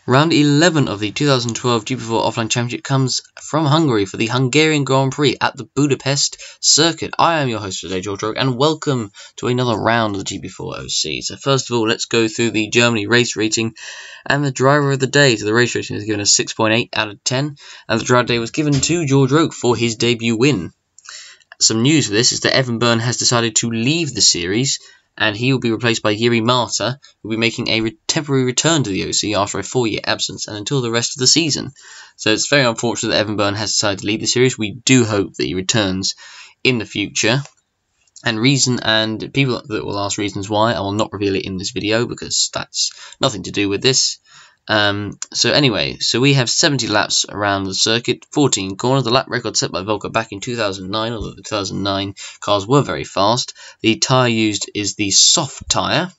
Round 11 of the 2012 GP4 Offline Championship comes from Hungary for the Hungarian Grand Prix at the Budapest circuit. I am your host today, George Rogue, and welcome to another round of the GP4 OC. So first of all, let's go through the Germany race rating and the driver of the day. So the race rating is given a 6.8 out of 10, and the driver of the day was given to George Rogue for his debut win. Some news for this is that Evan Byrne has decided to leave the series, and he will be replaced by Jiri Mata, who will be making a temporary return to the OC after a 4-year absence and until the rest of the season. So it's very unfortunate that Evan Byrne has decided to leave the series. We do hope that he returns in the future. And people that will ask reasons why, I will not reveal it in this video because that's nothing to do with this. So anyway, we have 70 laps around the circuit, 14 corners. The lap record set by Volker back in 2009, although the 2009 cars were very fast. The tyre used is the soft tyre,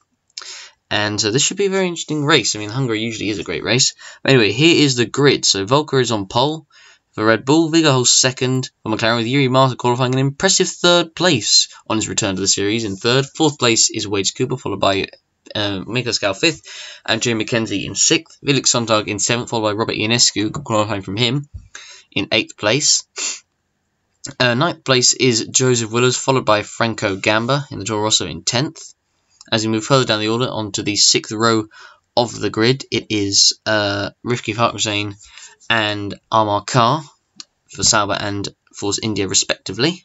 and so this should be a very interesting race. I mean, Hungary usually is a great race. But anyway, here is the grid. So Volker is on pole for Red Bull, Viggo holds second for McLaren, with Jiri Mata qualifying an impressive third place on his return to the series. In third, fourth place is Wade Cooper, followed by Mikkel Scal 5th, and Jay McKenzie in 6th, Felix Sonntag in 7th, followed by Robert Ionescu, qualifying from him, in 8th place. 9th place is Joseph Willers, followed by Franco Gamba in the Toro Rosso in 10th. As we move further down the order, onto the 6th row of the grid, it is Rifki Farkhuzane and Amar Kar for Sauber and Force India respectively.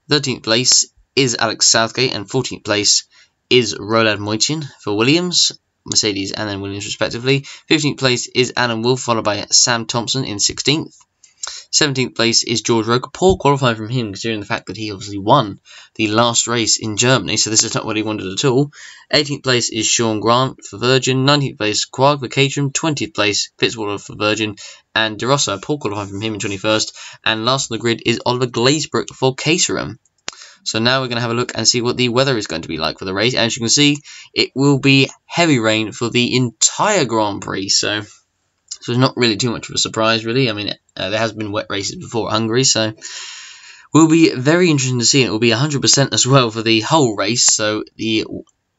13th place is Alex Southgate, and 14th place is Roland Moitin for Williams, Mercedes and then Williams respectively. 15th place is Adam Wolf, followed by Sam Thompson in 16th. 17th place is George Rogue. Poor qualifying from him, considering the fact that he obviously won the last race in Germany, so this is not what he wanted at all. 18th place is Sean Grant for Virgin. 19th place, Quarg for Caterham. 20th place, Fitzwater for Virgin. And De Rossa, poor qualifying from him in 21st. And last on the grid is Oliver Glazebrook for Caterham. So now we're going to have a look and see what the weather is going to be like for the race. As you can see, it will be heavy rain for the entire Grand Prix. So it's not really too much of a surprise, really. I mean, there has been wet races before at Hungary, so will be very interesting to see. It will be 100% as well for the whole race. So the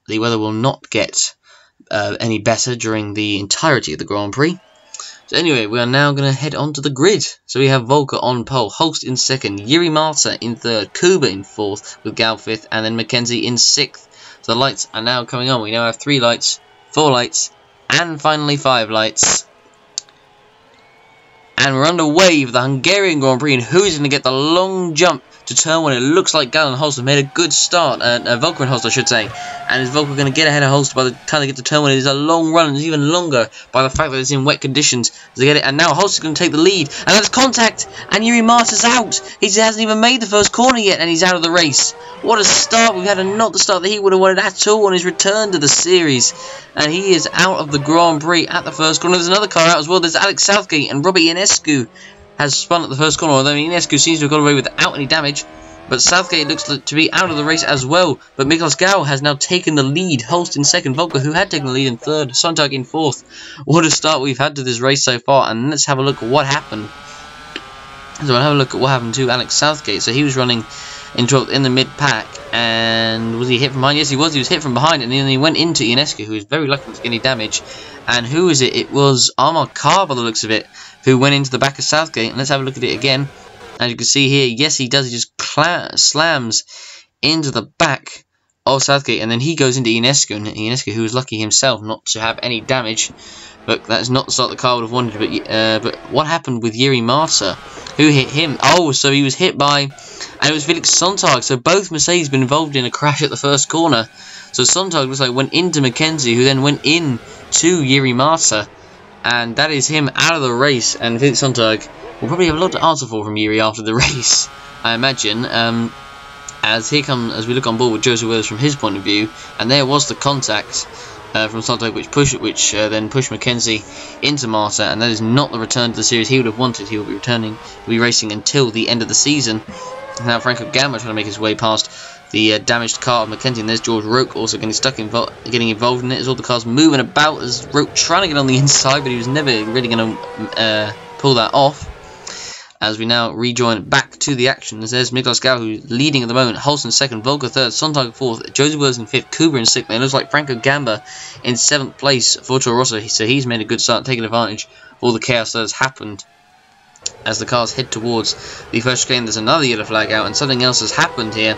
weather will not get any better during the entirety of the Grand Prix. So anyway, we are now going to head on to the grid. So we have Volker on pole, Holst in second, Jiri Mata in third, Kuba in fourth, with Gal fifth, and then McKenzie in sixth. So the lights are now coming on. We now have 3 lights, 4 lights, and finally 5 lights. And we're underway for the Hungarian Grand Prix, and who's going to get the long jump to turn 1? It looks like Gal and Holst have made a good start, Volker and Holst I should say, and is Volker going to get ahead of Holst by the time they get to turn 1? It is a long run, and it's even longer by the fact that it's in wet conditions to get it, and now Holst is going to take the lead, and there's contact, and Jiri Mata's out. He hasn't even made the first corner yet, and he's out of the race. What a start. We've had not the start that he would have wanted at all on his return to the series, and he is out of the Grand Prix at the first corner. There's another car out as well. There's Alex Southgate, and Robert Ionescu has spun at the first corner, although Ionescu seems to have got away without any damage. But Southgate looks to be out of the race as well. But Mikkel Scal has now taken the lead. Holst in second, Volker, who had taken the lead, in third, Sonntag in fourth. What a start we've had to this race so far, and let's have a look at what happened. So we'll have a look at what happened to Alex Southgate. So he was running in 12th in the mid-pack, and was he hit from behind? Yes, he was. He was hit from behind, and then he went into Ionescu, who was very lucky not to get any damage. And who is it? It was Amar Kar, by the looks of it, who went into the back of Southgate. And let's have a look at it again. As you can see here, yes, he does. He just slams into the back of Southgate, and then he goes into Ionescu, and Ionescu, who was lucky himself not to have any damage. But that's not the start the car would have wanted. But what happened with Jiri Mata? Who hit him? Oh, so he was hit by, and it was Felix Sonntag. So both Mercedes been involved in a crash at the first corner. So Sonntag looks like went into McKenzie, who then went in to Jiri Mata, and that is him out of the race. And Felix Sonntag will probably have a lot to answer for from Jiri after the race, I imagine. As we look on board with Joseph Willers from his point of view, and there was the contact from Sonntag, which then pushed McKenzie into Mata, and that is not the return to the series he would have wanted. He will be racing until the end of the season. Now Franco Gamba trying to make his way past the damaged car of McKenzie, and there's George Roque also getting involved in it, as all the cars moving about, as Roque trying to get on the inside, but he was never really going to pull that off. as we now rejoin back to the action. As there's Miklos Gal, who's leading at the moment, Holson second, Volker third, Sontag fourth, Joseph Willis in fifth, Kuba in sixth. It looks like Franco Gamba in seventh place for Toro Rosso, so he's made a good start, taking advantage of all the chaos that has happened as the cars head towards the first chicane. There's another yellow flag out, and something else has happened here,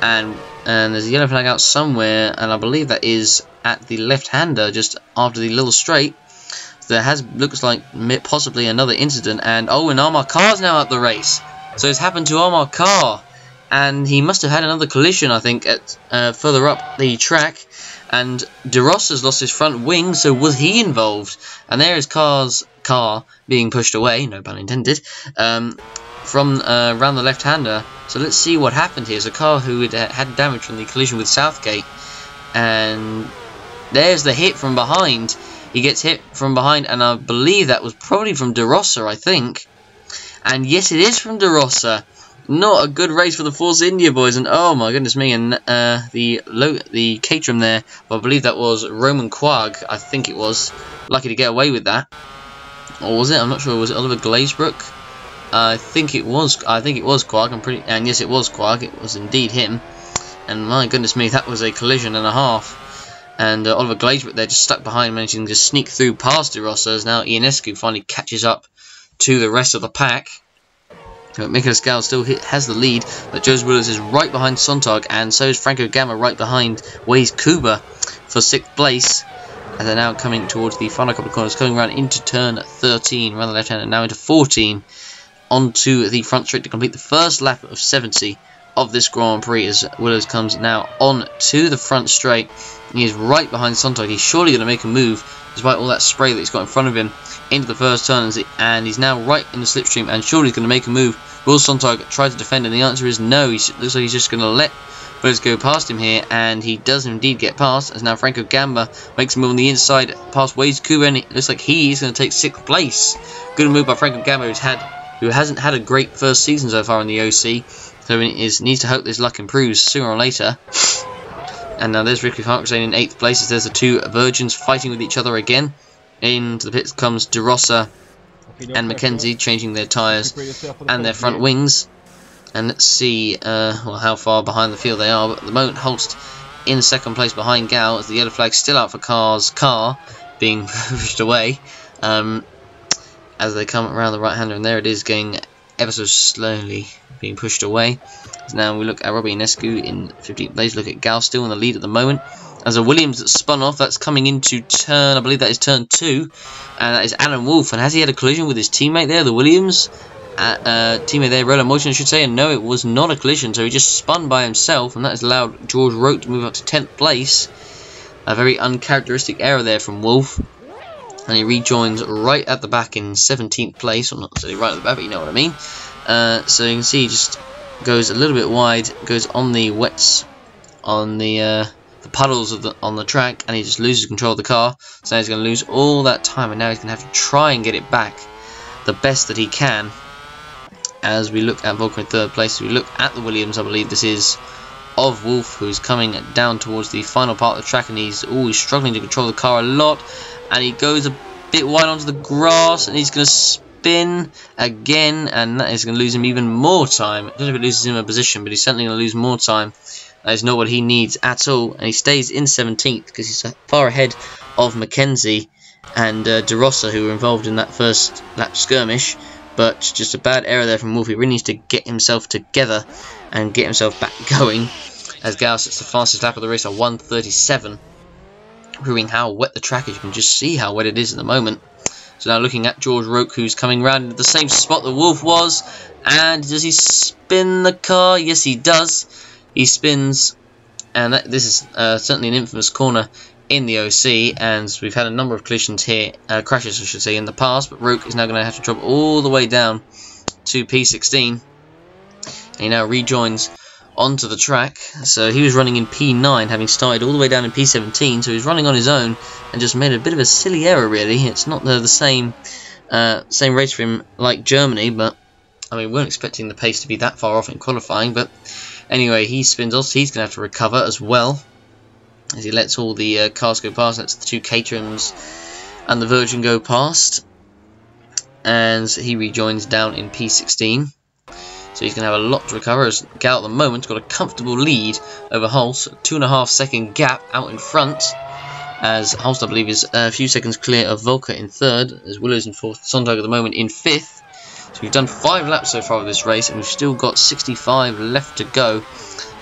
and there's a yellow flag out somewhere, and I believe that is at the left-hander just after the little straight. There looks like possibly another incident, and Armar Carr's now out the race. So it's happened to Armar Carr, and he must have had another collision, I think, at further up the track. And De Rossa's lost his front wing, so was he involved? And there is Carr's car being pushed away, no pun intended, from around the left-hander. So let's see what happened here. It's a car who had damage from the collision with Southgate, and there's the hit from behind. He gets hit from behind, and I believe that was probably from De Rossa, I think. And yes, it is from De Rossa. Not a good race for the Force India boys, and oh my goodness me, and the Caterham there, well, I believe that was Roman Quag, I think it was. Lucky to get away with that. Or was it? I'm not sure. Was it Oliver Glazebrook? I think it was Quag, and yes, it was Quag. It was indeed him. And my goodness me, that was a collision and a half. And Oliver Glazebrook there just stuck behind, managing to sneak through past De Rossa, as now Ionescu finally catches up to the rest of the pack. Miklos Gal still has the lead, but Joseph Willis is right behind Sontag, and so is Franco Gamba right behind Waze Kuba for 6th place. As they're now coming towards the final couple of corners, coming around into turn 13, around the left hand, and now into 14, onto the front straight to complete the first lap of 70 of this Grand Prix, as Willis comes now on to the front straight. He is right behind Sontag. He's surely going to make a move, despite all that spray that he's got in front of him, into the first turn, and he's now right in the slipstream, and surely he's going to make a move. Will Sontag try to defend, and the answer is no. Looks like he's just going to let Willis go past him here, and he does indeed get past, as now Franco Gamba makes a move on the inside past Waze Kuba, and it looks like he's going to take 6th place. Good move by Franco Gamba, who hasn't had a great first season so far in the OC, so he needs to hope this luck improves sooner or later. And now there's Ricky Farquharson in 8th place, as there's the two virgins fighting with each other again. Into the pits comes De Rossa and McKenzie, changing their tyres and their front wings. And let's see well, how far behind the field they are. But at the moment, Holst in 2nd place behind Gal, as the yellow flag's still out for Carr's car being pushed away. As they come around the right-hander, and there it is, going ever so slowly being pushed away. So now we look at Robbie Ionescu in 15th place. Look at Gal still in the lead at the moment. As a Williams that spun off, that's coming into turn, I believe that is turn 2, and that is Alan Wolf. And has he had a collision with his teammate there, the Williams teammate there, Roland Moulton, I should say? And no, it was not a collision, so he just spun by himself, and that has allowed George Rote to move up to 10th place. A very uncharacteristic error there from Wolf, and he rejoins right at the back in 17th place, well, not necessarily right at the back, but you know what I mean. So you can see he just goes a little bit wide, goes on the wets, on the puddles on the track, and he just loses control of the car. So now he's going to lose all that time, and now he's going to have to try and get it back the best that he can. As we look at Volker in 3rd place, we look at the Williams. I believe this is of Wolf, who's coming down towards the final part of the track, and he's struggling to control the car a lot, and he goes a bit wide onto the grass, and he's going to spin again, and that is going to lose him even more time. I don't know if it loses him a position, but he's certainly going to lose more time. That is not what he needs at all, and he stays in 17th because he's far ahead of McKenzie and De Rossa, who were involved in that first lap skirmish. But just a bad error there from Wolf. He really needs to get himself together and get himself back going, as Gal sets the fastest lap of the race at 1:37, proving how wet the track is. You can just see how wet it is at the moment. So now looking at George Roke, who's coming round into the same spot that Wolf was, and does he spin the car? Yes, he does. He spins, and this is certainly an infamous corner in the OC, and we've had a number of collisions here, crashes I should say, in the past, but Roke is now going to have to drop all the way down to P16, and he now rejoins onto the track. So he was running in P9, having started all the way down in P17, so he's running on his own, and just made a bit of a silly error really. It's not the same race for him like Germany, but I mean, we weren't expecting the pace to be that far off in qualifying, but anyway, he spins off, so he's going to have to recover as well, as he lets all the cars go past. That's the two Caterhams and the Virgin go past. and he rejoins down in P16. So he's going to have a lot to recover, as Gal at the moment got a comfortable lead over Holst, 2.5 second gap out in front, as Holst I believe is a few seconds clear of Volker in third, as Willows in fourth, Sontag at the moment in fifth. So we've done 5 laps so far of this race, and we've still got 65 left to go.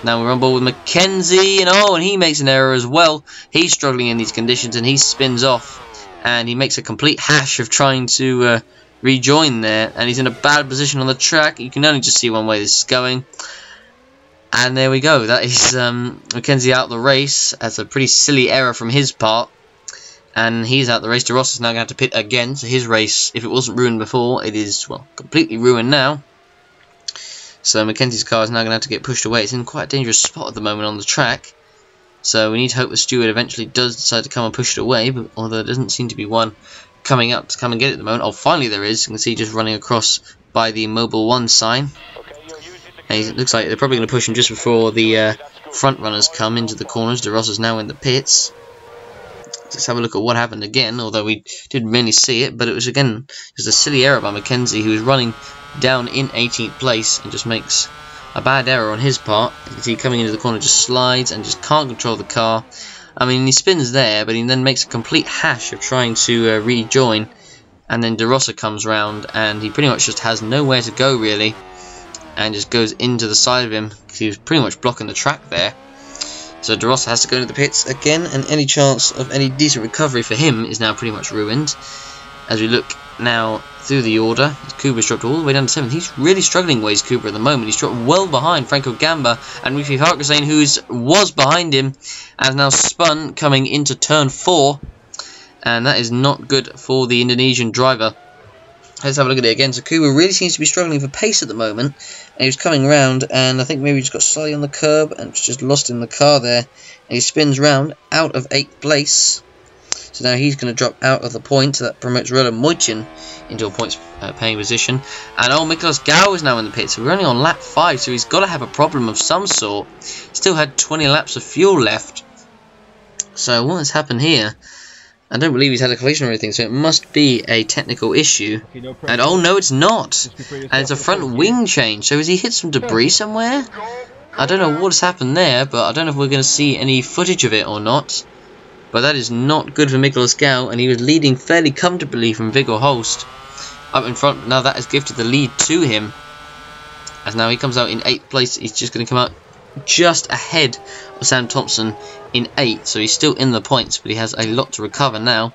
Now we're on board with Mackenzie, and he makes an error as well. He's struggling in these conditions, and he spins off, and he makes a complete hash of trying to rejoin there, and he's in a bad position on the track. You can only just see one way this is going, and there we go. That is Mackenzie out the race. That's a pretty silly error from his part, and he's out the race. De Ross is now going to have to pit again, so his race, if it wasn't ruined before, it is, well, completely ruined now. So Mackenzie's car is now going to have to get pushed away. It's in quite a dangerous spot at the moment on the track, so we need to hope the steward eventually does decide to come and push it away, but although there doesn't seem to be one coming up to come and get it at the moment. Oh, finally there is. You can see just running across by the Mobile 1 sign. And it looks like they're probably going to push him just before the front runners come into the corners. De Ross is now in the pits. Let's have a look at what happened again, although we didn't really see it, but it was again just a silly error by Mackenzie, who was running down in 18th place and just makes a bad error on his part. You can see coming into the corner just slides and just can't control the car. I mean, he spins there, but he then makes a complete hash of trying to rejoin, and then De Rossa comes round, and he pretty much just has nowhere to go, really, and just goes into the side of him, because he was pretty much blocking the track there. So De Rossa has to go into the pits again, and any chance of any decent recovery for him is now pretty much ruined. As we look now through the order, Kuba's dropped all the way down to 7th. He's really struggling, Waze Kuba, at the moment. He's dropped well behind Franco Gamba and Rifi Harkesane, who was behind him, has now spun coming into turn 4, and that is not good for the Indonesian driver. Let's have a look at it again. So Kuba really seems to be struggling for pace at the moment, and he was coming round, and I think maybe he just got slightly on the curb and just lost in the car there, and he spins round out of 8th place. So now he's going to drop out of the point, so that promotes Roland Moichin into a points paying position. And Miklos Gau is now in the pit, so we're only on lap 5, so he's got to have a problem of some sort. Still had 20 laps of fuel left. So what has happened here? I don't believe he's had a collision or anything, so it must be a technical issue. And oh no, it's not! And it's a front wing change, so has he hit some debris somewhere? I don't know what's happened there, but I don't know if we're going to see any footage of it or not. But that is not good for Miklos Gau, and he was leading fairly comfortably from Viggo Holst up in front. Now that has gifted the lead to him, as now he comes out in 8th place. He's just going to come out just ahead of Sam Thompson in 8th, so he's still in the points, but he has a lot to recover now.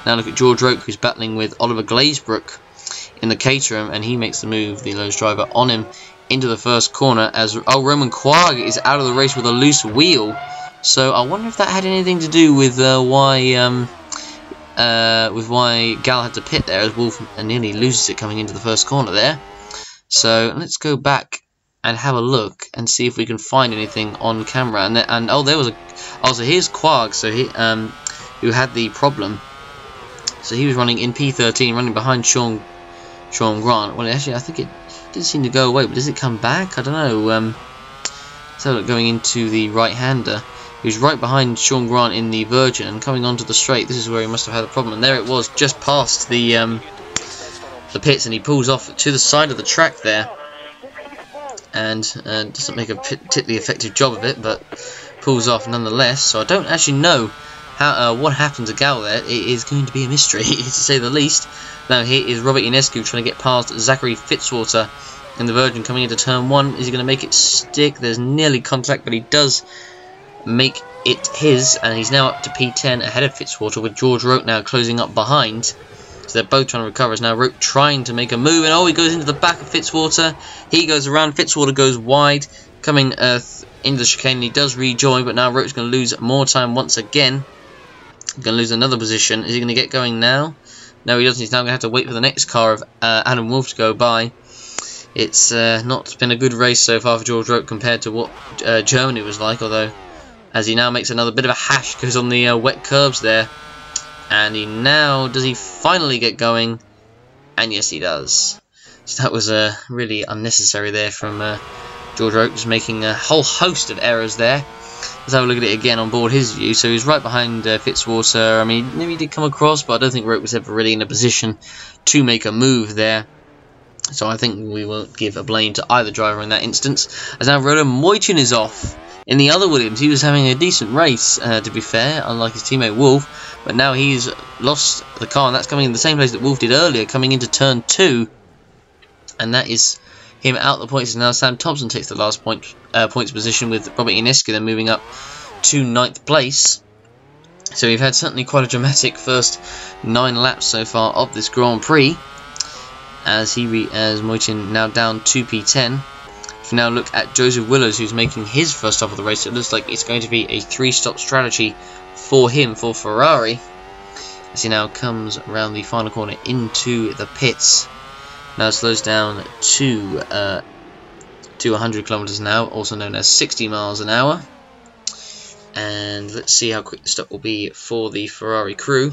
Now look at George Roke, who's battling with Oliver Glazebrook in the Caterham, and he makes the move, the Lowe's driver, on him into the first corner, as Roman Quag is out of the race with a loose wheel. So I wonder if that had anything to do with why Gal had to pit there, as Wolf nearly loses it coming into the first corner there. So let's go back and have a look and see if we can find anything on camera. And oh, there was so here's Quag, so he who had the problem. So he was running in P13, running behind Sean Grant. Well, actually, I think it did seem to go away, but does it come back? I don't know. So going into the right-hander, who's right behind Sean Grant in the Virgin and coming onto the straight. This is where he must have had a problem, and there it was, just past the pits, and he pulls off to the side of the track there, and doesn't make a particularly effective job of it, but pulls off nonetheless. So I don't actually know how what happened to Gal there. It is going to be a mystery, to say the least. Now here is Robert Ionescu trying to get past Zachary Fitzwater in the Virgin coming into turn 1. Is he going to make it stick? There's nearly contact, but he does make it his, and he's now up to P10 ahead of Fitzwater, with George Roke now closing up behind. So they're both trying to recover. As now Roke trying to make a move, and he goes into the back of Fitzwater. He goes around, Fitzwater goes wide, coming into the chicane, and he does rejoin, but now Roke's going to lose more time once again. He's going to lose another position. Is he going to get going now? No, he doesn't. He's now going to have to wait for the next car of Adam Wolf to go by. It's not been a good race so far for George Roke compared to what Germany was like, although as he now makes another bit of a hash, goes on the wet curbs there, and does he finally get going? And yes, he does. So that was really unnecessary there from George Roke, just making a whole host of errors there. let's have a look at it again on board his view. So he's right behind Fitzwater. I mean, maybe he did come across, but I don't think Roke was ever really in a position to make a move there. So I think we won't give a blame to either driver in that instance. As now Roland Moyton is off. In the other Williams, he was having a decent race, to be fair, unlike his teammate Wolf. But now he's lost the car, and that's coming in the same place that Wolf did earlier, coming into turn 2. And that is him out the points. And now Sam Thompson takes the last points position, with Robert Ionescu then moving up to 9th place. So we've had certainly quite a dramatic first 9 laps so far of this Grand Prix. As Moyton now down 2p10. If we now look at Joseph Willows, who's making his first stop of the race, it looks like it's going to be a 3-stop strategy for him, for Ferrari, as he now comes around the final corner into the pits. Now it slows down to 100 kilometers an hour, also known as 60 miles an hour. And let's see how quick the stop will be for the Ferrari crew.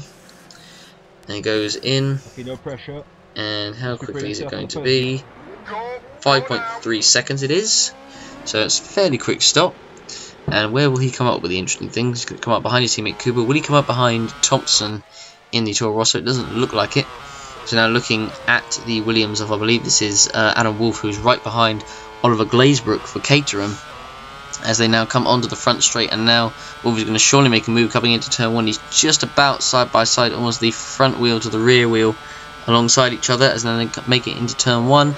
And it goes in. No pressure. And how quickly is it going to be? 5.3 seconds it is. So it's a fairly quick stop. And where will he come up with the interesting things? He's going to come up behind his teammate Cooper. Will he come up behind Thompson in the Toro Rosso? It doesn't look like it. So now looking at the Williams of, I believe this is Adam Wolf, who's right behind Oliver Glazebrook for Caterham, as they now come onto the front straight. And now Wolf is going to surely make a move coming into turn 1. He's just about side by side, almost the front wheel to the rear wheel alongside each other, as then they make it into turn 1.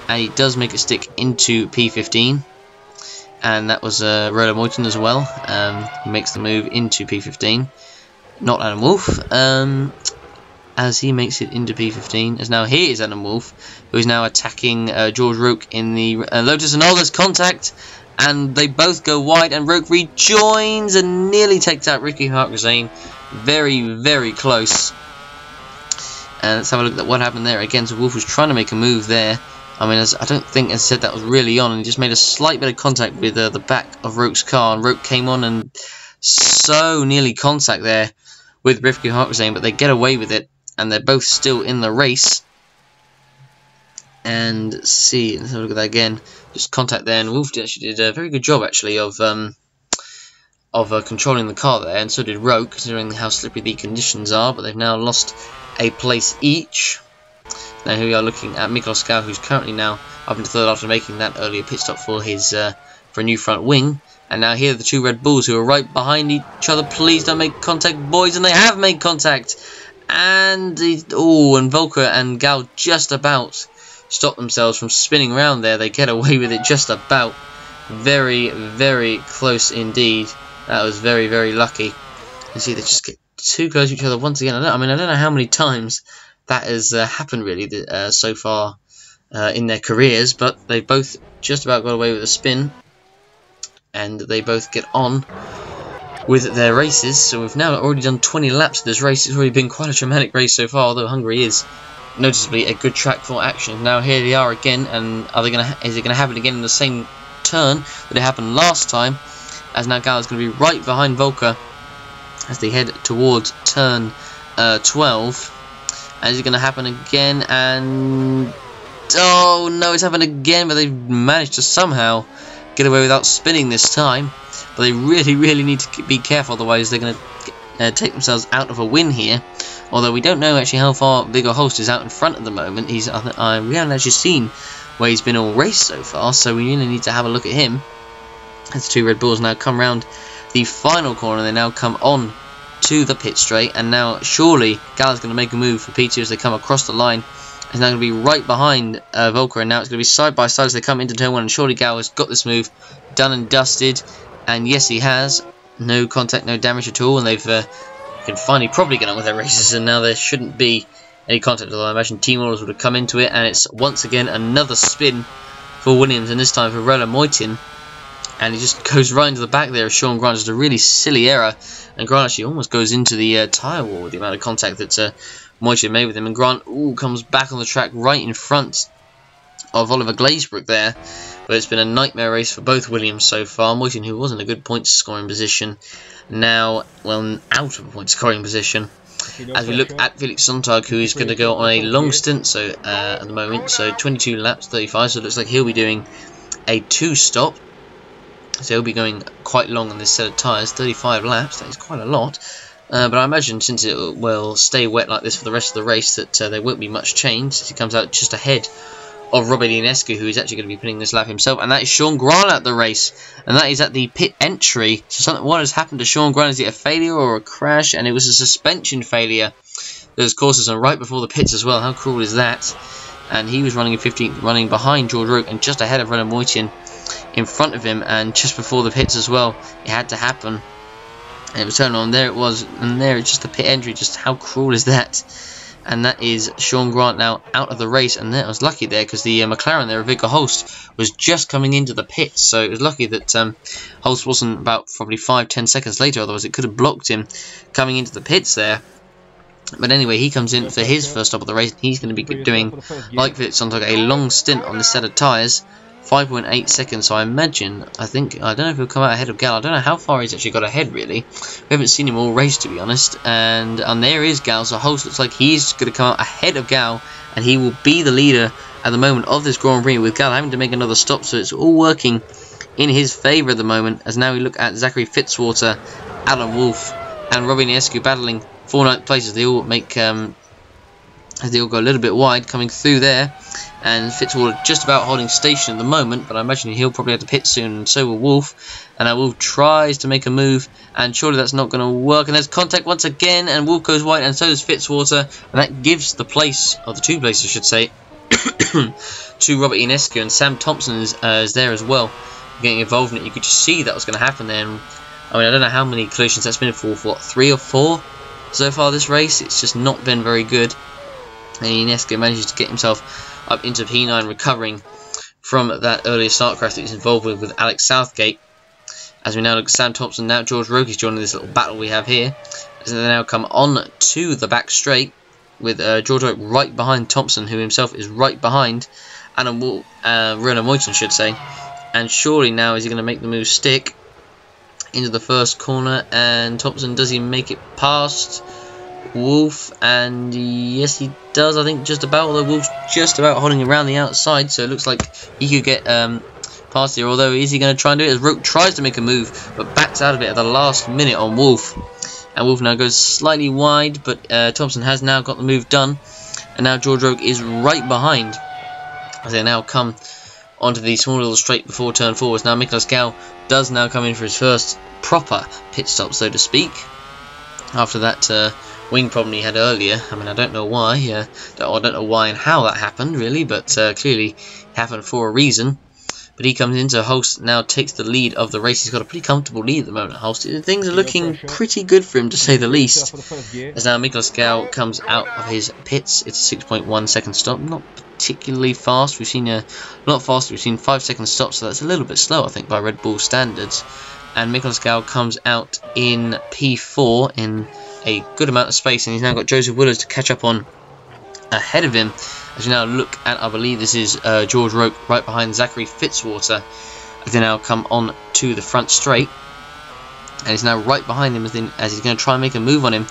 And he does make a stick into P15. And that was Roland Moyton as well. He makes the move into P15. Not Adam Wolf. As he makes it into P15. As now here is Adam Wolf, who is now attacking George Roke in the Lotus, and there's contact. And they both go wide, and Roke rejoins and nearly takes out Ricky Harkazane. Very, very close. And let's have a look at what happened there. Again, so Wolf was trying to make a move there. I mean, I don't think, as I said, that was really on. And he just made a slight bit of contact with the back of Roke's car. And Roke came on and so nearly contact there with Rifki Harkazane, but they get away with it. And they're both still in the race. And see, let's have a look at that again. Just contact there, and Wolf actually did a very good job, actually, of controlling the car there. And so did Roke, considering how slippery the conditions are. But they've now lost a place each. Now here we are looking at Miklos Gau, who's currently now up into third after making that earlier pit stop for his for a new front wing. And now here are the two Red Bulls who are right behind each other. Please don't make contact, boys, and they have made contact. And and Volker and Gau just about stop themselves from spinning around there. They get away with it just about. Very, very close indeed. That was very, very lucky. You see, they just get too close to each other once again. I don't know how many times that has happened really so far in their careers, but they both just about got away with a spin, and they both get on with their races. So we've now already done 20 laps of this race. It's already been quite a dramatic race so far, although Hungary is noticeably a good track for action. Now here they are again, and is it going to happen again in the same turn that it happened last time? As now Gau is going to be right behind Volker as they head towards turn 12. And is it going to happen again? And oh no, it's happened again, but they've managed to somehow get away without spinning this time. But they really, really need to be careful, otherwise they're going to take themselves out of a win here. Although we don't know actually how far Viggo Holst is out in front at the moment. We haven't actually seen where he's been all race so far, so we really need to have a look at him. As the two Red Bulls now come round the final corner, they now come on to the pit straight, and now surely Gau's going to make a move for P2 as they come across the line. He's now going to be right behind Volker, and now it's going to be side by side as they come into turn 1, and surely Gau has got this move done and dusted, and yes, he has. No contact, no damage at all, and they've can finally probably get on with their races, and now there shouldn't be any contact, although I imagine team orders would have come into it. And it's once again another spin for Williams, and this time for Roland Moyton, and he just goes right into the back there of Sean Grant. Just a really silly error, and Grant actually almost goes into the tyre wall with the amount of contact that Moyton made with him, and Grant comes back on the track right in front of Oliver Glazebrook there. But it's been a nightmare race for both Williams so far. Moyton, who was in a good point scoring position, now, well, out of a point scoring position. As we look at Felix Sonntag, who is going to go on a long stint at the moment, so 22 laps, 35, so it looks like he'll be doing a 2-stop. So he'll be going quite long on this set of tyres, 35 laps, that is quite a lot. But I imagine since it will stay wet like this for the rest of the race that there won't be much change. He comes out just ahead of Robert Ionescu, who is actually going to be pinning this lap himself, and that is Sean Grant at the race, and that is at the pit entry. So what has happened to Sean Grant? Is it a failure or a crash? And it was a suspension failure. There's courses on right before the pits as well. How cruel is that? And he was running in 15th, running behind George Roque and just ahead of Renaud Moitian in front of him, and just before the pits as well. It had to happen. And it was turned on. There it was, and there it's just the pit entry. Just how cruel is that? And that is Sean Grant now out of the race. And I was lucky there because the McLaren there, Vicar Holst, was just coming into the pits. So it was lucky that Holst wasn't about probably 5-10 seconds later. Otherwise it could have blocked him coming into the pits there. But anyway, he comes in for his first stop of the race. He's going to be doing, like Fitzontok, a long stint on this set of tyres. 5.8 seconds, so I imagine, I don't know if he'll come out ahead of Gal. I don't know how far he's actually got ahead, really. We haven't seen him all race, to be honest. And there is Gal, so Holst looks like he's going to come out ahead of Gal, and he will be the leader at the moment of this Grand Prix, with Gal having to make another stop, so it's all working in his favour at the moment. As now we look at Zachary Fitzwater, Alan Wolf, and Robin Ionescu battling for 9th place as they all make, as they all go a little bit wide, coming through there. And Fitzwater just about holding station at the moment, but I imagine he'll probably have to pit soon, and so will Wolf. And now Wolf tries to make a move, and surely that's not going to work. And there's contact once again, and Wolf goes wide, and so does Fitzwater. And that gives the place, or the 2 places I should say, to Robert Ionescu, and Sam Thompson is there as well, getting involved in it. You could just see that was going to happen there. And, I mean, I don't know how many collisions that's been for, what, 3 or 4 so far this race? It's just not been very good. And Ionescu manages to get himself up into P9, recovering from that earlier start crash that he's involved with Alex Southgate. As we now look at Sam Thompson, now George Roque is joining this little battle we have here. As they now come on to the back straight, with George Roque right behind Thompson, who himself is right behind Renaud Moitian, should say. And surely now is he going to make the move stick into the first corner, and Thompson, does he make it past Wolf? And yes, he does, I think, just about, although Wolf's just about holding around the outside, so it looks like he could get past here. Although, is he going to try and do it as Roque tries to make a move, but backs out of it at the last minute on Wolf. And Wolf now goes slightly wide, but Thompson has now got the move done, and now George Roque is right behind as they now come onto the small little straight before turn 4. Now Nicolas Gal does now come in for his first proper pit stop, so to speak, after that wing problem he had earlier. I mean, I don't know why, I don't know why and how that happened really, but clearly it happened for a reason. But he comes in, so Holst now takes the lead of the race. He's got a pretty comfortable lead at the moment, Holst. Things are looking pretty good for him, to say the least. As now Nicolas Gal comes out of his pits. It's a 6.1 second stop, not particularly fast. We've seen a lot faster. We've seen 5 second stops, so that's a little bit slow, I think, by Red Bull standards. And Nicolas Gal comes out in P4 in a good amount of space, and he's now got Joseph Willers to catch up on ahead of him. As you now look at, I believe this is George Roque right behind Zachary Fitzwater, as they now come on to the front straight, and he's now right behind him as he's going to try and make a move on him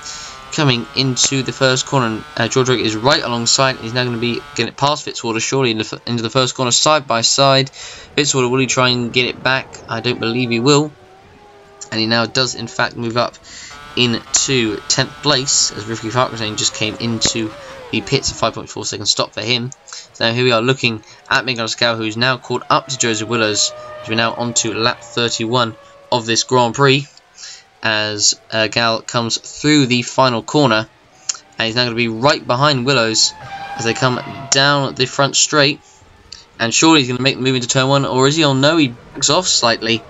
coming into the first corner. And George Roque is right alongside, and he's now going to be getting it past Fitzwater surely into the first corner, side by side. Fitzwater, will he try and get it back? I don't believe he will, and he now does in fact move up into 10th place, as Ricky Farquharson just came into the pits. A 5.4 second stop for him. So now here we are looking at Nicolas Gal, who's now caught up to Joseph Willers, as we're now on to lap 31 of this Grand Prix, as Gal comes through the final corner, and he's now going to be right behind Willows as they come down the front straight. And surely he's going to make the move into turn 1, or is he? Oh no, he backs off slightly.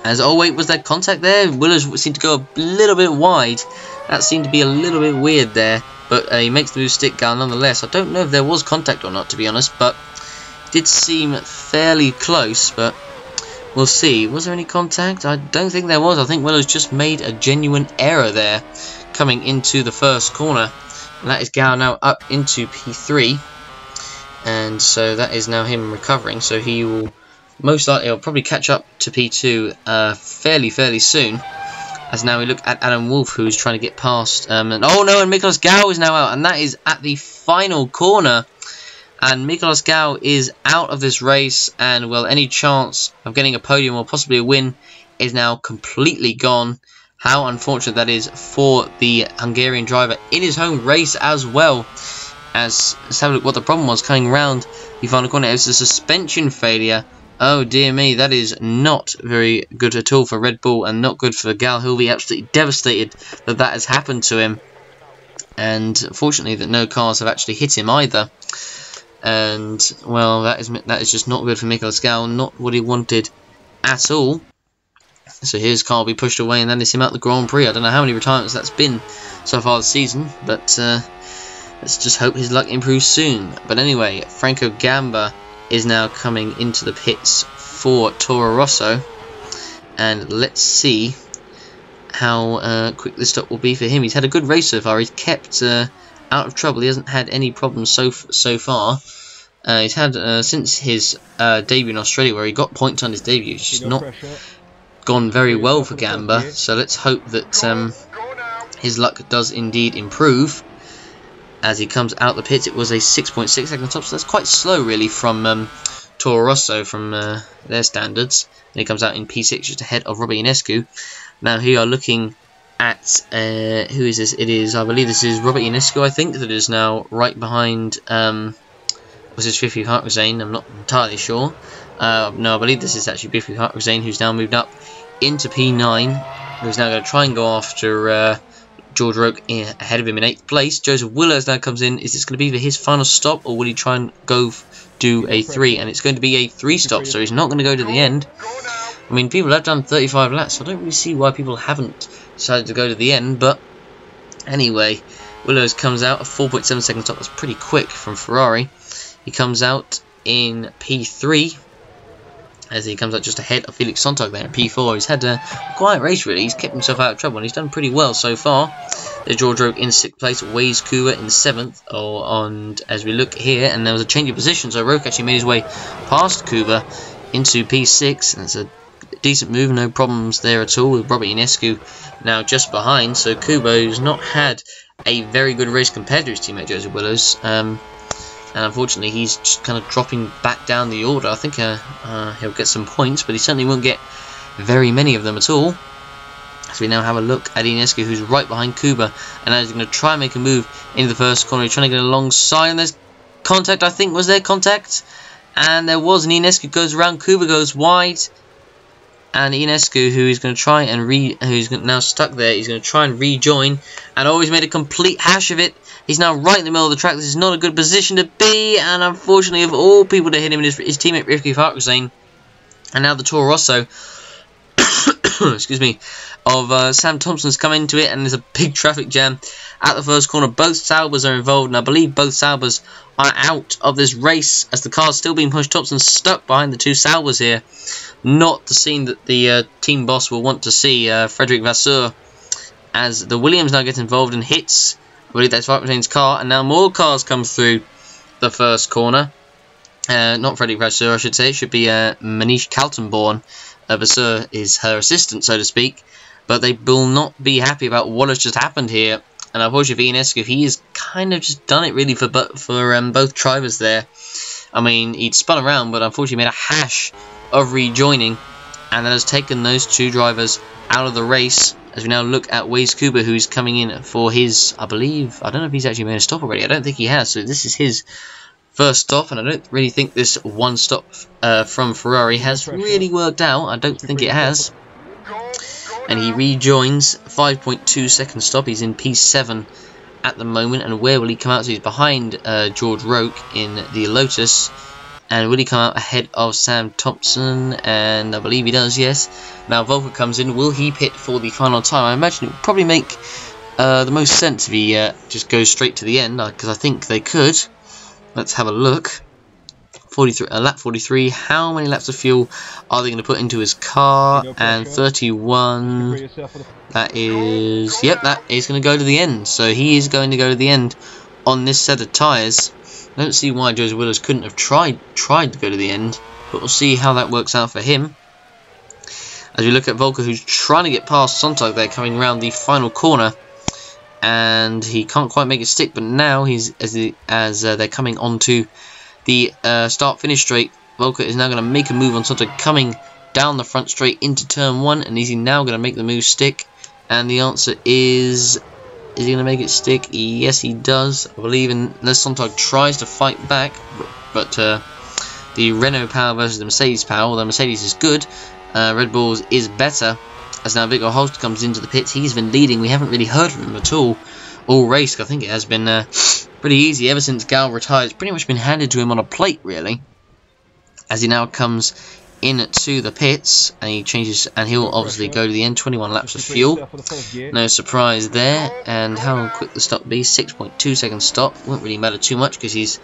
As, oh wait, was there contact there? Willers seemed to go a little bit wide. That seemed to be a little bit weird there. But he makes the move stick, Gal, nonetheless. I don't know if there was contact or not, to be honest, but it did seem fairly close, but we'll see. Was there any contact? I don't think there was. I think Willers just made a genuine error there coming into the first corner. And that is Gal now up into P3. And so that is now him recovering. So he will most likely, he'll probably catch up to P2 fairly soon. As now we look at Adam Wolf, who's trying to get past. And oh no, and Nicolas Gal is now out, and that is at the final corner. And Mikhail Gau is out of this race, and well, any chance of getting a podium or possibly a win is now completely gone. How unfortunate that is for the Hungarian driver in his home race as well. As let's have a look what the problem was coming round the final corner. It was a suspension failure. Oh dear me, that is not very good at all for Red Bull, and not good for Gal. He'll be absolutely devastated that that has happened to him. And fortunately that no cars have actually hit him either. And well, that is just not good for Mikhail Gal, not what he wanted at all. So his car will be pushed away, and that is him out the Grand Prix. I don't know how many retirements that's been so far this season, but let's just hope his luck improves soon. But anyway, Franco Gamba is now coming into the pits for Toro Rosso, and let's see how quick this stop will be for him. He's had a good race so far. He's kept out of trouble. He hasn't had any problems so far. He's had since his debut in Australia, where he got points on his debut. It's just not gone very well for Gamba. So let's hope that his luck does indeed improve as he comes out the pits. It was a 6.6 second stop, so that's quite slow really from Toro Rosso from their standards. And he comes out in P6 just ahead of Robert Ionescu. Now here are looking at who is this? It is, I believe this is Robert Ionescu, I think, that is now right behind was this Biffy Hartzane? I'm not entirely sure. No, I believe this is actually Biffy Hartzane, who's now moved up into P9, who's now going to try and go after George Roque ahead of him in 8th place. Joseph Willers now comes in. Is this going to be for his final stop, or will he try and go do a 3? And it's going to be a 3 stop, so he's not going to go to the end. I mean, people have done 35 laps, so I don't really see why people haven't decided to go to the end. But anyway, Willers comes out a 4.7 second stop. That's pretty quick from Ferrari. He comes out in P3, as he comes out just ahead of Felix Sonntag there in P4. He's had a quiet race really. He's kept himself out of trouble, and he's done pretty well so far. There's George Roque in 6th place, Waze Kuba in 7th. And as we look here, and there was a change of position, so Roque actually made his way past Kuba into P6, and it's a decent move, no problems there at all, with Robert Ionescu now just behind. So Kuba, who's not had a very good race compared to his teammate Joseph Willers, and unfortunately he's just kind of dropping back down the order. I think he'll get some points, but he certainly won't get very many of them at all. So we now have a look at Ionescu, who's right behind Kuba, and now he's going to try and make a move into the first corner. He's trying to get alongside, and there's contact, I think. Was there contact? And there was, and Ionescu goes around, Kuba goes wide, and Ionescu, who is going to try and who's now stuck there, he's going to try and rejoin, and always made a complete hash of it. He's now right in the middle of the track. This is not a good position to be, and unfortunately, of all people to hit him, his teammate Rivki Farkazane. And now the Toro Rosso, excuse me, of Sam Thompson's come into it, and there's a big traffic jam at the first corner. Both Saubers are involved, and I believe both Saubers are out of this race as the car's still being pushed. Thompson's stuck behind the two Saubers here. Not the scene that the team boss will want to see, Frederick Vasseur, as the Williams now gets involved and hits, I believe that's Farkazane's car, and now more cars come through the first corner. Not Frederick Vasseur, I should say. It should be Manish Kaltenborn. Vasseur is her assistant, so to speak. But they will not be happy about what has just happened here. And unfortunately for Ionescu, he has kind of just done it really for both drivers there. I mean, he'd spun around, but unfortunately made a hash of rejoining. And that has taken those two drivers out of the race. As we now look at Waze Kuba, who's coming in for his, I believe, I don't know if he's actually made a stop already. I don't think he has. So this is his first stop, and I don't really think this one stop from Ferrari has really worked out. I don't think it has. And he rejoins 5.2 second stop. He's in P7 at the moment. And where will he come out? So he's behind George Roque in the Lotus. And will he come out ahead of Sam Thompson? And I believe he does, yes. Now Volker comes in. Will he pit for the final time? I imagine it would probably make the most sense if he just goes straight to the end, because I think they could. Let's have a look. 43, lap 43. How many laps of fuel are they going to put into his car? And 31. That is... Yep, that is going to go to the end. So he is going to go to the end on this set of tyres. I don't see why Joseph Willers couldn't have tried to go to the end, but we'll see how that works out for him. As we look at Volker, who's trying to get past Sonntag there, coming around the final corner, and he can't quite make it stick. But now he's as they're coming onto the start-finish straight. Volker is now going to make a move on Sontag, coming down the front straight into turn 1. And is he now going to make the move stick? And the answer is he going to make it stick? Yes, he does. I believe, unless Sontag tries to fight back. But the Renault power versus the Mercedes power, although Mercedes is good, Red Bull's is better. As now Viggo Holst comes into the pits, he's been leading. We haven't really heard from him at all race. I think it has been pretty easy ever since Gal retired. It's pretty much been handed to him on a plate, really. As he now comes into the pits, and he changes, and he'll obviously go to the end. 21 laps of fuel. No surprise there. And how will quick the stop be? 6.2 second stop. Won't really matter too much because he's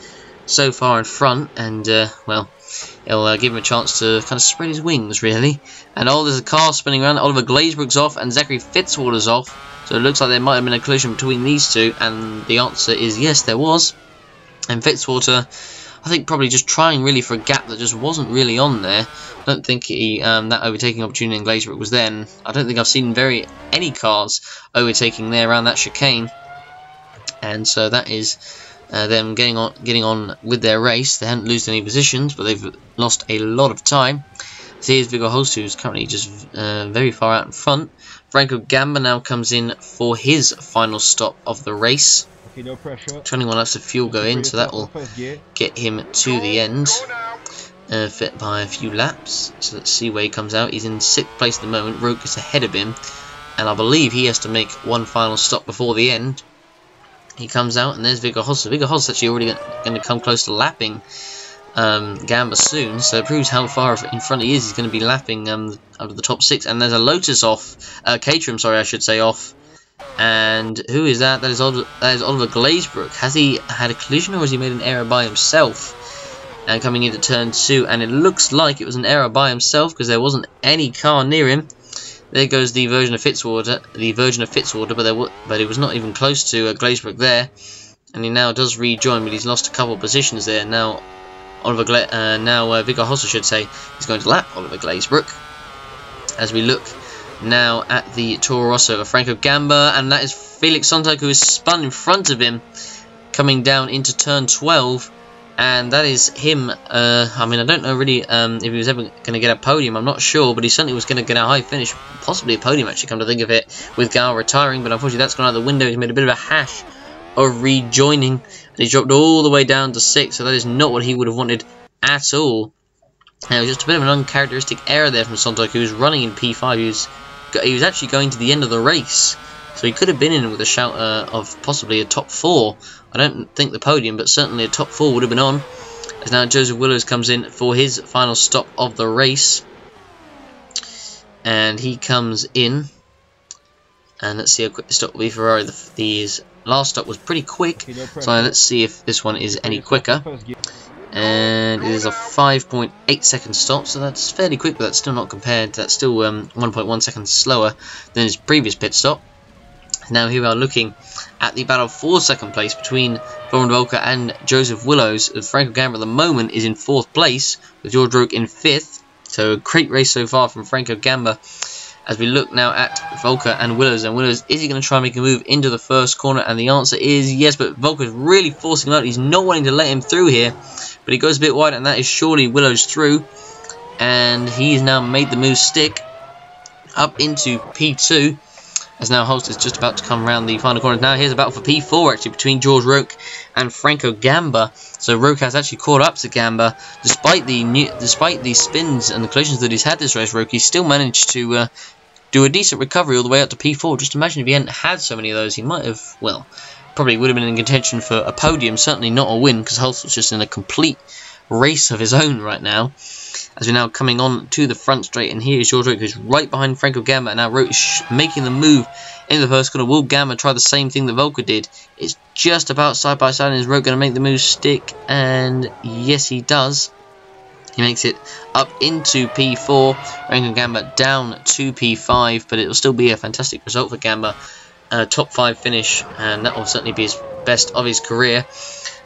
so far in front, and well, it'll give him a chance to kind of spread his wings, really. And there's a car spinning around. Oliver Glazebrook's off, and Zachary Fitzwater's off. So it looks like there might have been a collision between these two, and the answer is yes, there was. And Fitzwater, I think, probably just trying really for a gap that just wasn't really on there. I don't think he that overtaking opportunity in Glazebrook was then. I don't think I've seen any cars overtaking there around that chicane. And so that is them getting on with their race. They haven't lost any positions, but they've lost a lot of time. So here's Viggo Holst, who's currently just very far out in front. Franco Gamba now comes in for his final stop of the race. 21 laps of fuel go in, so that will get him to the end, fit by a few laps. So let's see where he comes out. He's in 6th place at the moment. Roke is ahead of him, and I believe he has to make one final stop before the end. He comes out, and there's Viggo Holst. So Viggo Holst is actually already going to come close to lapping Gamba soon, so it proves how far in front he is. He's going to be lapping out of the top 6, and there's a Lotus off, Caterham, sorry, I should say, off. And who is that? That is Oliver Glazebrook. Has he had a collision, or has he made an error by himself? And coming into turn 2, and it looks like it was an error by himself because there wasn't any car near him. There goes the version of Fitzwater, but it was not even close to Glazebrook there. And he now does rejoin, but he's lost a couple of positions there. Now Viggo Holst, I should say, is going to lap Oliver Glazebrook. As we look now at the Toro Rosso of Franco Gamba, and that is Felix Sontag, who is spun in front of him, coming down into turn 12. And that is him. I mean, I don't know really if he was ever going to get a podium. I'm not sure, but he certainly was going to get a high finish, possibly a podium, actually, come to think of it, with Gal retiring. But unfortunately, that's gone out the window. He's made a bit of a hash of rejoining, and he's dropped all the way down to 6th. So that is not what he would have wanted at all. And it was just a bit of an uncharacteristic error there from Sontag, who was running in P5. He was actually going to the end of the race, so he could have been in with a shout of possibly a top 4. I don't think the podium, but certainly a top 4 would have been on. As now Joseph Willows comes in for his final stop of the race, and he comes in. And let's see how quick the stop will be. Ferrari, the last stop was pretty quick, so let's see if this one is any quicker. And it is a 5.8 second stop, so that's fairly quick, but that's still not compared. That's still 1.1 seconds slower than his previous pit stop. Now here we are looking at the battle for 2nd place between Florian Volker and Joseph Willows. Franco Gamba at the moment is in 4th place, with George Roque in 5th. So a great race so far from Franco Gamba. As we look now at Volker and Willows, is he going to try and make a move into the first corner? And the answer is yes, but Volker is really forcing him out. He's not wanting to let him through here, but he goes a bit wide, and that is surely Willows through. And he's now made the move stick up into P2. As now Holst is just about to come around the final corner. Now here's a battle for P4 actually between George Roque and Franco Gamba. So Roque has actually caught up to Gamba, despite the spins and the collisions that he's had this race. Roque still managed to do a decent recovery all the way up to P4. Just imagine if he hadn't had so many of those, he might have, well, probably would have been in contention for a podium, certainly not a win, because Holst was just in a complete race of his own right now. As we're now coming on to the front straight, and here is George Roque, who's right behind Franco Gamba, and now Roque is making the move into the first corner. Will Gamba try the same thing that Volker did? It's just about side by side, and is Roque going to make the move stick? And yes, he does. He makes it up into P4, Franco Gamba down to P5, but it will still be a fantastic result for Gamba. Top 5 finish, and that will certainly be his best of his career.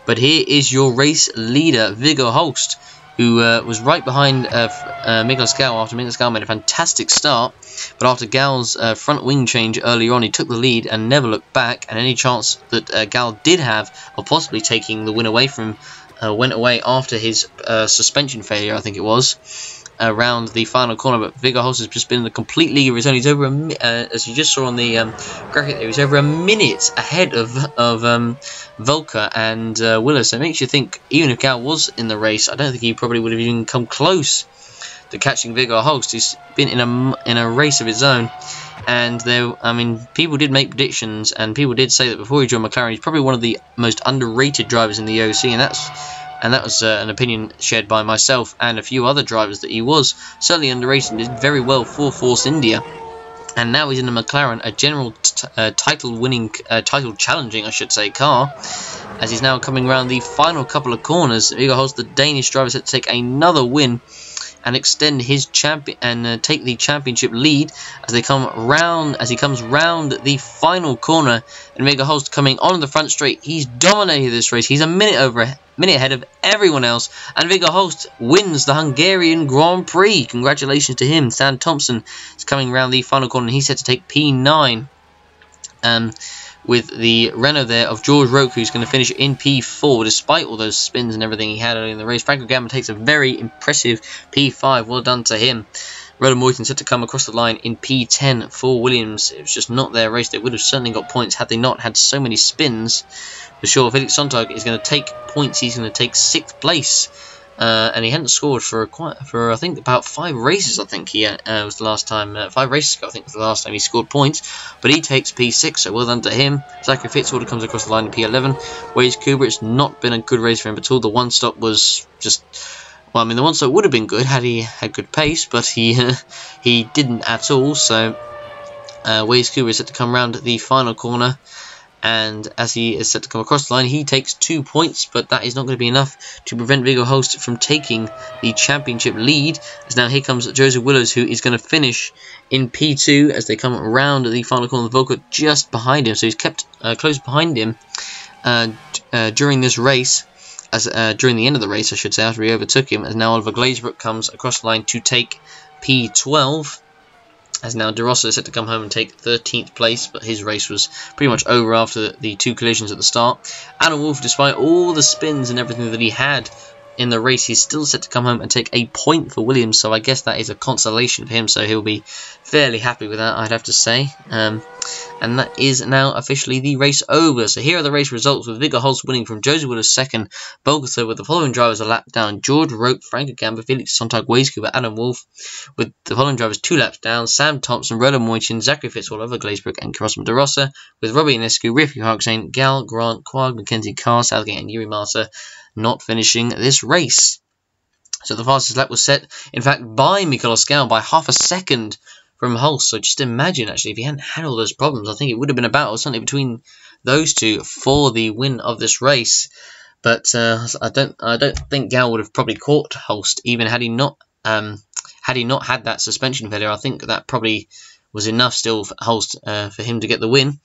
But here is your race leader, Viggo Holst, who was right behind Miklos Gal after Miklos Gal made a fantastic start. But after Gal's front wing change earlier on, he took the lead and never looked back. And any chance that Gal did have of possibly taking the win away from went away after his suspension failure, I think it was, around the final corner. But Viggo Holst has just been in a complete league of his own. He's over as you just saw on the graphic there, he's over a minute ahead of Volker and Willer. So it makes you think, even if Gal was in the race, I don't think he probably would have even come close to catching Viggo Holst. He's been in a race of his own. And I mean, people did make predictions, and people did say that before he joined McLaren, he's probably one of the most underrated drivers in the OC, and that was an opinion shared by myself and a few other drivers, that he was certainly underrated and did very well for Force India. And now he's in a McLaren, a general title challenging, I should say, car, as he's now coming around the final couple of corners. Viggo Holst, the Danish driver, set to take another win and extend his take the championship lead as he comes round the final corner. And Viggo Holst coming on the front straight. He's dominated this race. He's a minute ahead of everyone else, and Viggo Holst wins the Hungarian Grand Prix. Congratulations to him. Sam Thompson is coming around the final corner, and he's set to take P9. With the Renault there of George Roque, who's going to finish in P4 despite all those spins and everything he had early in the race. Franco Gamba takes a very impressive P5. Well done to him. Roland Moyton set to come across the line in P10 for Williams. It was just not their race. They would have certainly got points had they not had so many spins. For sure, Felix Sonntag is going to take points. He's going to take 6th place. And he hadn't scored for I think about 5 races. I think he was the last time 5 races ago. I think was the last time he scored points. But he takes P6, so well done to him. Zachary Fitzwater comes across the line in P11. Waze Cooper, it's not been a good race for him at all. The one stop was just, well, I mean, the one stop would have been good had he had good pace, but he didn't at all. So Waze Cooper is set to come round the final corner. And as he is set to come across the line, he takes 2 points, but that is not going to be enough to prevent Viggo Holst from taking the championship lead. As now here comes Joseph Willows, who is going to finish in P2 as they come around the final corner. Volker just behind him, so he's kept close behind him during this race, during the end of the race, I should say, after he overtook him. As now Oliver Glazebrook comes across the line to take P12. As now De Rossa is set to come home and take 13th place, but his race was pretty much over after the 2 collisions at the start. Adam Wolff, despite all the spins and everything that he had in the race, he's still set to come home and take a point for Williams, so I guess that is a consolation for him, so he'll be fairly happy with that, I'd have to say. And that is now officially the race over. So here are the race results, with Viggo Holst winning from Joseph Willows 2nd, Volker 3rd, with the following drivers a lap down: George Roque, Franco Gamba, Felix Sonntag, Waze Cooper, Adam Wolff, with the following drivers 2 laps down: Sam Thompson, Roland Moyton, Zachary Fitzwater, Oliver Glazebrook, and Cosmo De Rossa, with Robbie Inescu, Riffy Harksane, Gal, Grant, Quag, Mackenzie, Carr, Southgate, and Yuri Marta not finishing this race. So the fastest lap was set, in fact, by Mikolas Gal by half a second from Holst. So just imagine, actually, if he hadn't had all those problems, I think it would have been a battle certainly between those two for the win of this race. But I don't think Gal would have probably caught Holst, even had he not had that suspension failure. I think that probably was enough still for Holst for him to get the win.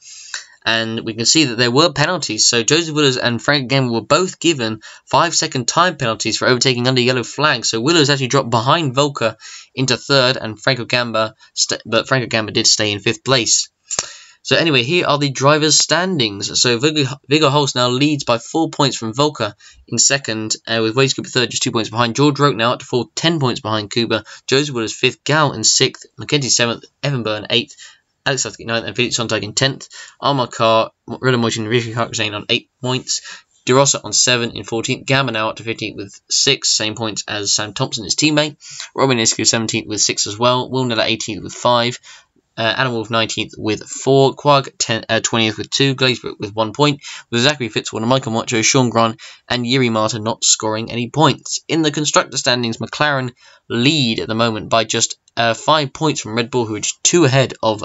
And we can see that there were penalties. So Joseph Willows and Frank Gamba were both given 5-second time penalties for overtaking under yellow flag. So Willows actually dropped behind Volker into 3rd, and Franco Gamba did stay in 5th place. So anyway, here are the drivers' standings. So Viggo Holst now leads by 4 points from Volker in 2nd, with Waze Cooper 3rd, just 2 points behind. George Roque now up to 4, 10 points behind Cooper. Joseph Willows 5th, Gal in 6th, Mackenzie 7th, Evan Byrne 8th, Alex Southgate 9th, and Felix Sonntag in 10th. Armar Carr, Roland Moyton, and Ricky Harksane on 8 points. De Rossa on 7 in 14th. Gamba now up to 15th with 6, same points as Sam Thompson, his teammate. Robin Iscu 17th with 6 as well. Will Miller 18th with 5. Adam Wolff 19th with 4. Quag 20th with 2. Glazebrook with 1 point. With Zachary Fitzwater, Michael Macho, Sean Grant, and Yuri Marta not scoring any points. In the constructor standings, McLaren lead at the moment by just 5 points from Red Bull, who are just 2 ahead of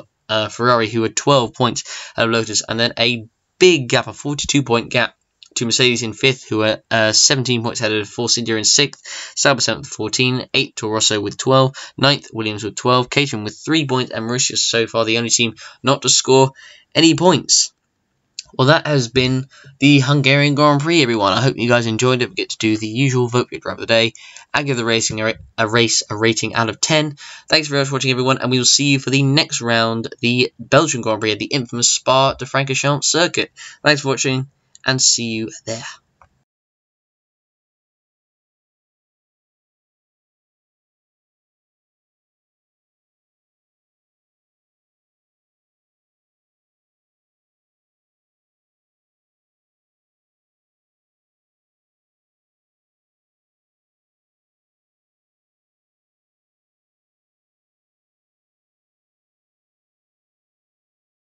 Ferrari, who are 12 points ahead of Lotus, and then a big gap, a 42-point gap to Mercedes in 5th, who are 17 points ahead of Force India in 6th, Sauber 7th with 14, 8th Toro Rosso with 12, 9th Williams with 12, Caterham with 3 points, and Mauritius so far the only team not to score any points. Well, that has been the Hungarian Grand Prix, everyone. I hope you guys enjoyed it. We get to do the usual vote for your driver of the day and give the racing a rating out of 10. Thanks very much for watching, everyone, and we will see you for the next round, the Belgian Grand Prix at the infamous Spa-Francorchamps circuit. Thanks for watching, and see you there.